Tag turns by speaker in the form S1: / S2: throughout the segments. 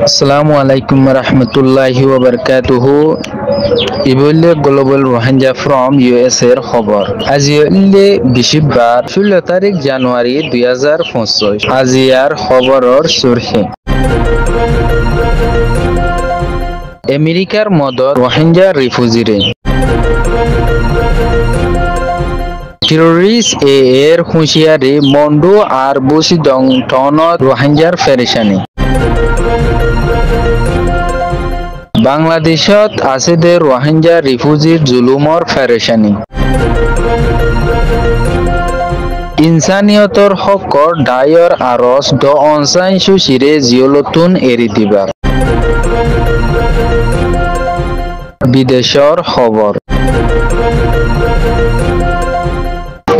S1: Assalamu alaikum warahmatullahi wabarakatuh. ইবলে global Rohingya from USA এর খবর। আজি হইলে 16 তারিখ জানুয়ারি 2025। আজিয়ার খবরর সুরহে আমেরিকার মদত রোহিঙ্গা রিফিউজিরে টেররিস্ট এর হুঁশিয়ারি মন্ডু আর বুসিদং টনত রোহিঙ্গার ফেরেশানি। বাংলাদেশত আছে দে রোহিঙ্গা রিফিউজির জুলুমর ফেরেশানি। ইনসানিয়তর হকর ডায়র আরস দ অনসাইন সুশিরে জিওলতুন এরি দিবার। বিদেশর খবর।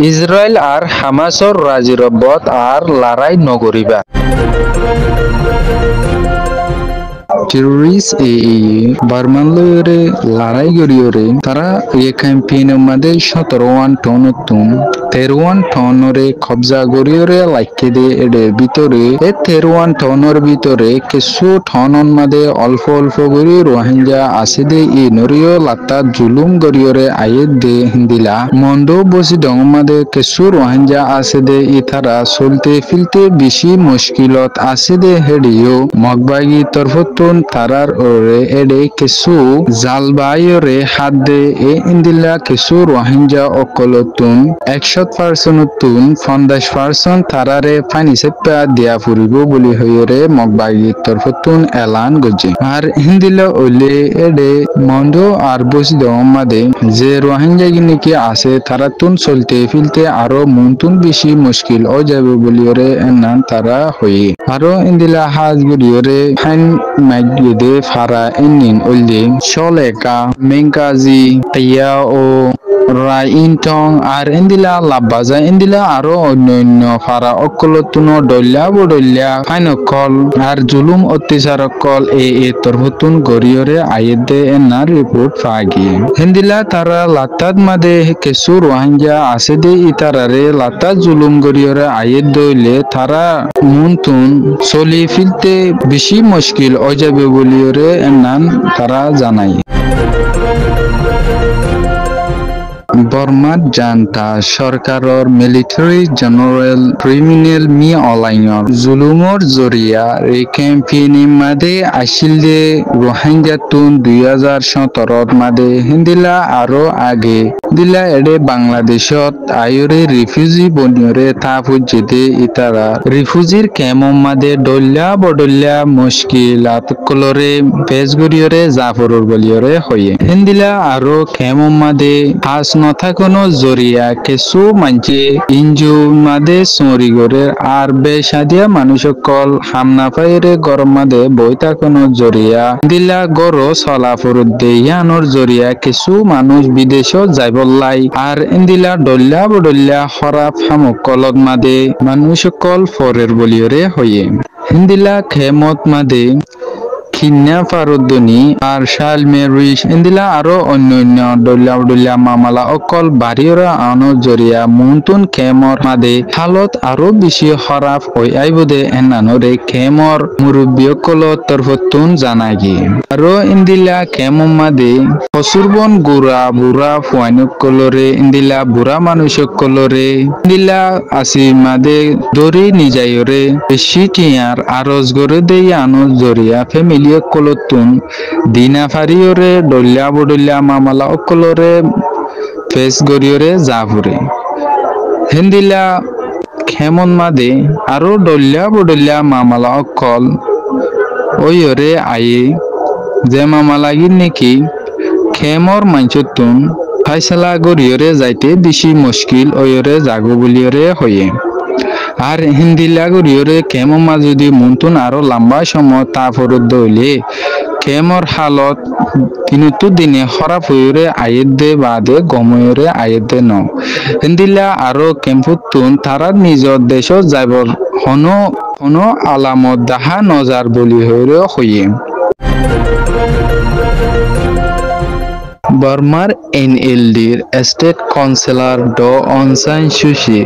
S1: ইসরায়েল আর হামাসর রাজিরব্বত আর লড়াই নগরিবা। টেররিস্ট বার্মালয়রে লড়াই গরিয়রে তারা এ ক্যাম্পেইনের মধ্যে 17 টন 13 টনরে কবজা গরিয়রে লাইকে দে এডের ভিতরে 13 টনের ভিতরে কিছু টনন মধ্যে অল্প অল্প গরি রোহিঙ্গা আছে দে ই নরিও লাতা জুলুম গরিয়রে আয়েদ দে হিন্দিলা মন্ডো বসি ডং মধ্যে কিছু রোহিঙ্গা আছে দে ই তারা চলতে ফিলতে বেশি মুশকিলত আছে দে হেডিও মগবাগি তরফতুন তারার ওরে এডে কিছু জালবায়রে হাত দে এ ইন্দিলা কিছু রোহিঙ্গা অকলতুন 100% তুন 50% তারারে পানি সেপা দিয়া ফুরিব বলি হইরে মগবাগি তরফতুন এলান গজে আর হিন্দিলা ওলে এডে মন্ডো আর বসি দমাদে যে রোহিঙ্গা গিনিকে আছে তারা তুন চলতে ফিলতে আরো মুনতুন বেশি মুশকিল ও যাবে বলিরে এনান তারা হই আরো ইন্দিলা হাজ গরিয়রে ফাইন মাইগদে ফারা এনিন ওলে শলেকা মেংকাজি তিয়া ও রাইনটং আর ইন্দিলা লাব্বাজা ইন্দিলা আরো অন্যান্য ফারা অকলতুন ডল্লা বডল্লা ফাইনকল আর জুলুম অত্যাচারকল এ তরফতুন গরিয়রে আয়েদে এনার রিপোর্ট ফাগি হিন্দিলা তারা লাতাদ মাদে কিছু রোহিঙ্গা আছে দে ইতারারে লাতাদ জুলুম গরিয়রে আয়েদ দইলে তারা মুনতুন চলি ফিলতে বেশি মুশকিল ও যাবে বলিয়রে এনান তারা জানাই। বর্মাত জানতা সরকারর মিলিটারি জেনারেল ক্রিমিনাল মি অলাইনর জুলুমর জরিয়া এই ক্যাম্পেইনের মাদে আসিল দে রোহিঙ্গা তুন 2017 মাদে হিন্দিলা আরো আগে দিলা এডে বাংলাদেশত আয়রে রিফিউজি বনিয়রে তা ফুজেদে ইতারা রিফিউজির ক্যাম্প মাদে ডল্লা বডল্লা মুশকিলাত কলরে পেজগরিয়রে জাফরর বলিয়রে হয়ে হিন্দিলা আরো ক্যাম্প মাদে হাস নথা কোনো জরিয়া কিছু মানছে ইঞ্জু মাদে সরি গরে আর বেসাদিয়া মানুষকল হামনা পাইরে গরম মাদে বইতা কোনো জরিয়া দিলা গরো চলাফরত দে ইয়ানোর জরিয়া কিছু মানুষ বিদেশত যাইবলাই আর ইন্দিলা ডল্লা বডল্লা খরাপ হামকলত মাদে মানুষকল ফরের বলিয়রে হয়ে হিন্দিলা খেমত মাদে খিন্না ফারুদ্দনি আর শাল মেরিশ ইন্দিলা আরো অন্যান্য ডল্লা মামালা অকল বাড়িওরা আনো জরিয়া মুনতুন খেমর মাদে হালত আরো বেশি খারাপ হই আইবদে এনানরে খেমর মুরব্বী অকল তরফতুন জানাগি আরো ইন্দিলা খেমর মাদে হসুরবন গুড়া বুড়া ফুয়ানুক কলরে ইন্দিলা বুড়া মানুষ কলরে ইন্দিলা আসি মাদে দরি নিজাইরে বেশি টিয়ার আরজ গরে দেই আনো জরিয়া ফ্যামিলি কলতুন দিনা ফারিয়রে ডল্লা বডল্লা মামালা অকলরে ফেস গরিয়রে জাফুরে হিন্দিলা খেমন মাদে আরো ডল্লা বডল্লা মামালা অকল ওইরে আয়ে যে মামালাগির নাকি খেমর মাঞ্চতুন ফাইসালা গরিয়রে যাইতে বেশি মুশকিল ওইরে জাগো বলিয়রে হয়ে আর হিন্দিলা গরিয়রে কেমন মা যদি মুনতুন আরো লম্বা সময় তা ফরত দইলে কেমর হালত কিন্তু দিনে খারাপ হইরে আয়েদ দে বাদে গময়রে আয়েদ দে ন হিন্দিলা আরো কেম্পুতুন তারা নিজর দেশত যাইবর হন আলামত দাহা নজার বলি হইরে হইয়ে বর্মার এনএলডির স্টেট কাউন্সিলর ড অনসান সুশি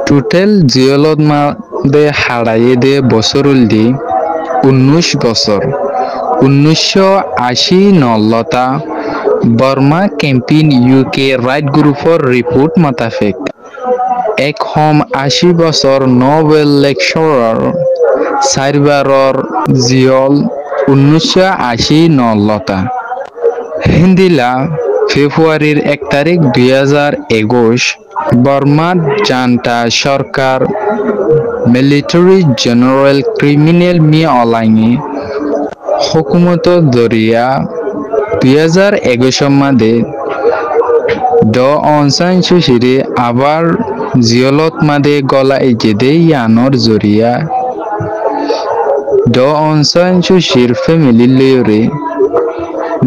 S1: টোটেল জিওলত মাদে হারাইয়ে দে বছরুল দি 19 বছর 1980 নলতা বর্মা ক্যাম্পেইন ইউকে রাইট গ্রুপর রিপোর্ট মোতাবেক 80 বছর নোবেল লেকচারার সাইবারর জিয়ল 1980 নলতা হিন্দিলা ফেব্রুয়ারির 1 তারিখ 2021 বর্মার জান্তা সরকার মিলিটারি জেনারেল ক্রিমিনাল মি অলাইনি হুকুমত জরিয়া 2021 মাদে ড অং সান সুচিরে আবার জিয়লত মাদে গলা ইজেদে ইয়ানর জরিয়া ড অং সান সুচির ফ্যামিলি লয়রে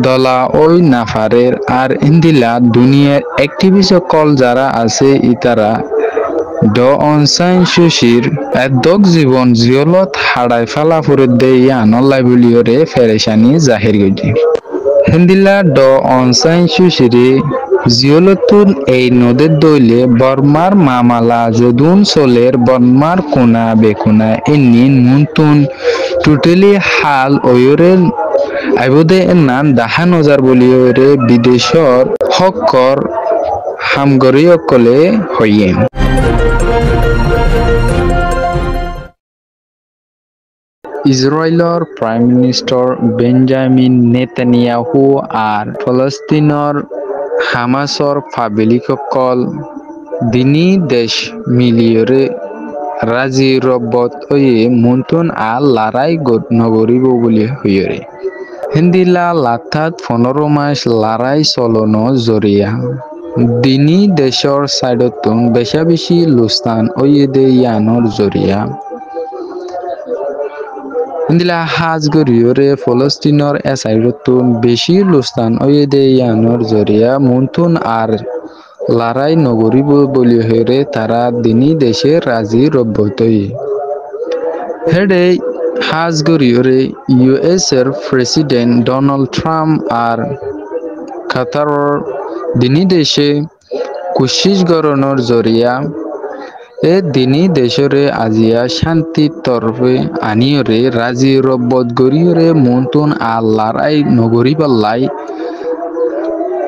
S1: দলা ওই নাফারের আর ইন্দিলা দুনিয়ার অ্যাক্টিভিস্ট সকল যারা আছে ইতারা ড অং সান সুচির এদক জীবন জিয়লত হাড়াই ফালা ফুরে দে ইয়ানর লাইবুলিয়রে ফেরেশানি জাহির গজি হিন্দিলা ড অং সান সুচিরে জিয়লতুন এই নদের দইলে বর্মার মামালা যদুন সোলের বর্মার কোনা বেকুনা এনি মুন্তুন টোটালি হাল ওয়রে আইবদে নাম দাহা নজার বলিয়রে বিদেশর হকর হামগরিয়কলে হইয়ে ইসরায়েলর প্রাইম মিনিস্টার বেঞ্জামিন নেতানিয়াহু আর ফলস্তিনর হামাসর পাবলিকসকল দিনী দেশ মিলিয়রে রাজি রব্বত হয়ে মুন্তুন আর লড়াই নগরিব বলি হইরে হিন্দিলা লাথাত 15 মাস লড়াই চলনো জরিয়া দিনী দেশর সাইডতুন বেশা বেশি লুস্তান ওয়ে দে ইয়ানর জরিয়া হিন্দিলা হাজ গরিয়রে ফলস্তিনর সাইডতুন বেশি লুস্তান ওয়ে দে ইয়ানর জরিয়া মুন্তুন আর লড়াই নগরিব বলি হইরে তারা দিনী দেশে রাজি রব্বতই হেডে হাজ গরিয়রে ইউএস এর প্রেসিডেন্ট ডোনাল্ড ট্রাম্প আর কাতারর দিনী দেশে কুশিস গরণর জরিয়া এ দিনী দেশরে আজিয়া শান্তির তরফে আনিয়রে রাজি রব্বত গরিয়রে মন্তুন আর লড়াই নগরি পাল্লাই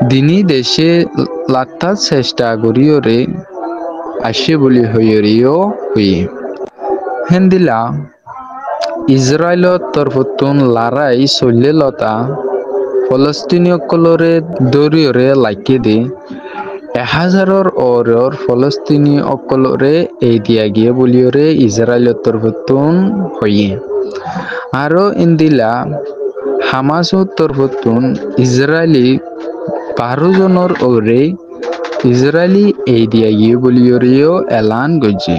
S1: দিনী দেশে লাত্তার চেষ্টা করিয়রে আসে বলি হইয়রিও হইয়ে হেন্দিলা ইসরায়েলত তরফতুন লড়াই চললে লতা ফলস্তিনীয়কলরে দরিয়রে লাইকে দে 1000 ওরর ফলস্তিনি অকলরে এই দিয়া গিয়ে বলিয়রে ইসরায়েলত তরফতুন হইয়ে আরো ইন্দিলা হামাসত তরফতুন ইসরায়েলি 12 জনের ওরে ইসরায়েলি এই দিয়া গিয়ে বলিয়রেও এলান গজি।